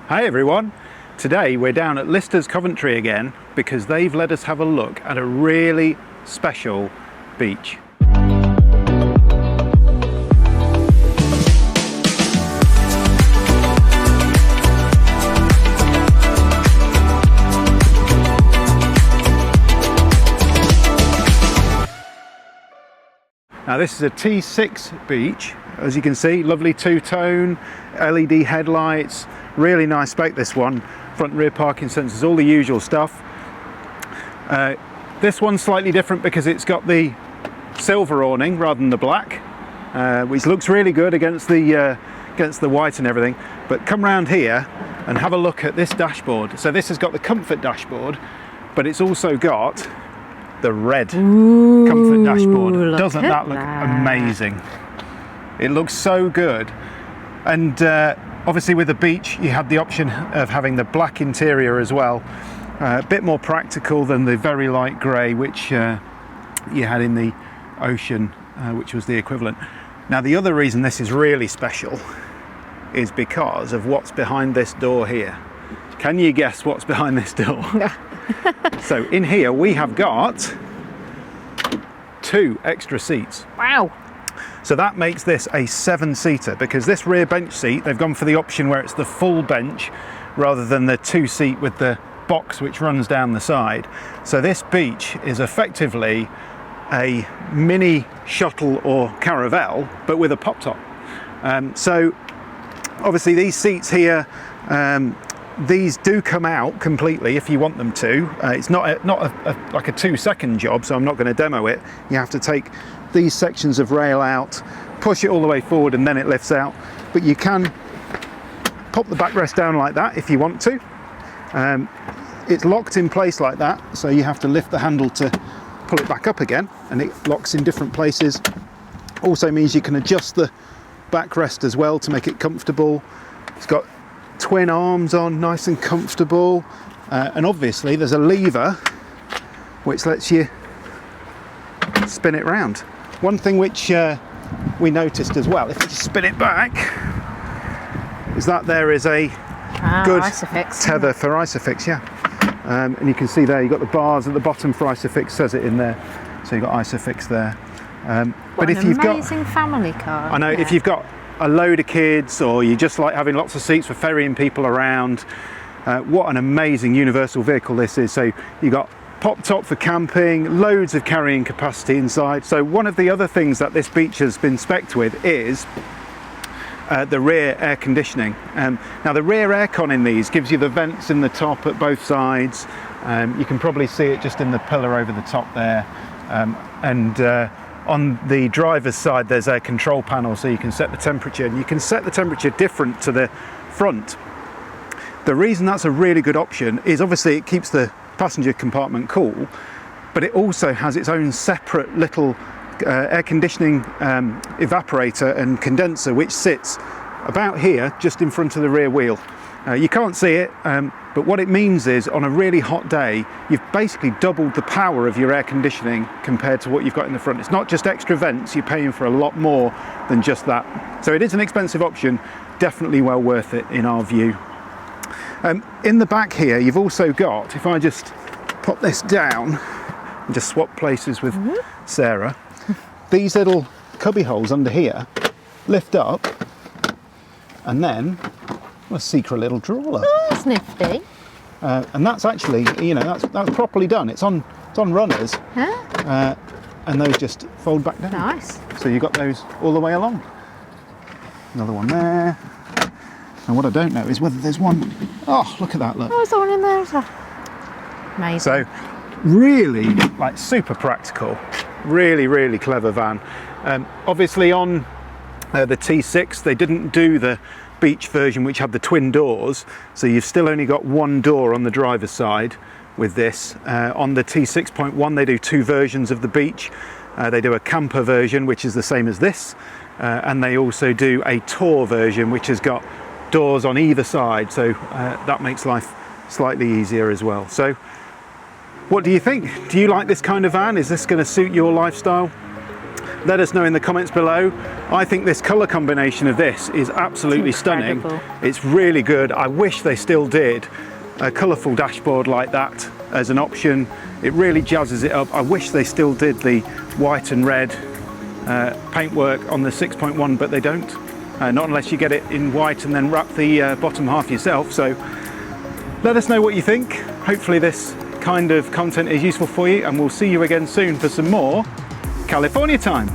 Hi everyone, today we're down at Lister's Coventry again because they've let us have a look at a really special beach. Now this is a T6 beach, as you can see, lovely two-tone, LED headlights, really nice spec this one, front and rear parking sensors, all the usual stuff. This one's slightly different because it's got the silver awning rather than the black, which looks really good against the white and everything. But come round here and have a look at this dashboard. So this has got the comfort dashboard, but it's also got the red comfort dashboard. Doesn't that look amazing? It looks so good. And obviously with the beach you had the option of having the black interior as well, a bit more practical than the very light grey which you had in the ocean, which was the equivalent. Now the other reason this is really special is because of what's behind this door here. Can you guess what's behind this door? So in here we have got 2 extra seats. Wow. So that makes this a 7-seater, because this rear bench seat, they've gone for the option where it's the full bench rather than the 2-seat with the box which runs down the side. So this beach is effectively a mini shuttle or caravel, but with a pop top. So obviously these seats here, these do come out completely if you want them to. It's not like a 2-second job, so I'm not going to demo it. You have to take these sections of rail out, push it all the way forward, and then it lifts out. But you can pop the backrest down like that if you want to. It's locked in place like that, so you have to lift the handle to pull it back up again, and it locks in different places. Also means you can adjust the backrest as well to make it comfortable. It's got twin arms on, nice and comfortable, and obviously there's a lever which lets you spin it round. One thing which we noticed as well, if you just spin it back, is that there is a good Isofix, tether for Isofix, yeah. And you can see there you've got the bars at the bottom for Isofix, says it in there, so you've got Isofix there. But if you've got amazing family car. I know, if you've got a load of kids, or you just like having lots of seats for ferrying people around, what an amazing universal vehicle this is. So you've got pop top for camping, loads of carrying capacity inside. So one of the other things that this beach has been spec'd with is the rear air conditioning. Now the rear aircon in these gives you the vents in the top at both sides. You can probably see it just in the pillar over the top there, on the driver's side there's a control panel, so you can set the temperature, and you can set the temperature different to the front. The reason that's a really good option is obviously it keeps the passenger compartment cool, but it also has its own separate little air conditioning evaporator and condenser which sits about here just in front of the rear wheel. You can't see it, but what it means is on a really hot day you've basically doubled the power of your air conditioning compared to what you've got in the front. It's not just extra vents, you're paying for a lot more than just that. So it is an expensive option, definitely well worth it in our view. In the back here you've also got, if I just pop this down and just swap places with Sarah, these little cubby holes under here lift up, and then a secret little drawer. Oh, that's nifty. And that's actually, you know, that's properly done. It's on runners, and those just fold back down. Nice. So you've got those all the way along. Another one there. And what I don't know is whether there's one. Oh, look at that! Look. Oh, there's one in there as well. Amazing. So, really, like super practical. Really, really clever van. Obviously, on the T6, they didn't do the beach version which had the twin doors, so you've still only got one door on the driver's side with this. On the T6.1 they do 2 versions of the beach. They do a camper version which is the same as this, and they also do a tour version which has got doors on either side, so that makes life slightly easier as well. So what do you think? Do you like this kind of van? Is this going to suit your lifestyle? let us know in the comments below. I think this colour combination of this is absolutely It's stunning. incredible. It's really good. I wish they still did a colourful dashboard like that as an option. It really jazzes it up. I wish they still did the white and red paintwork on the 6.1, but they don't. Not unless you get it in white and then wrap the bottom half yourself. So let us know what you think. Hopefully this kind of content is useful for you, and we'll see you again soon for some more California time.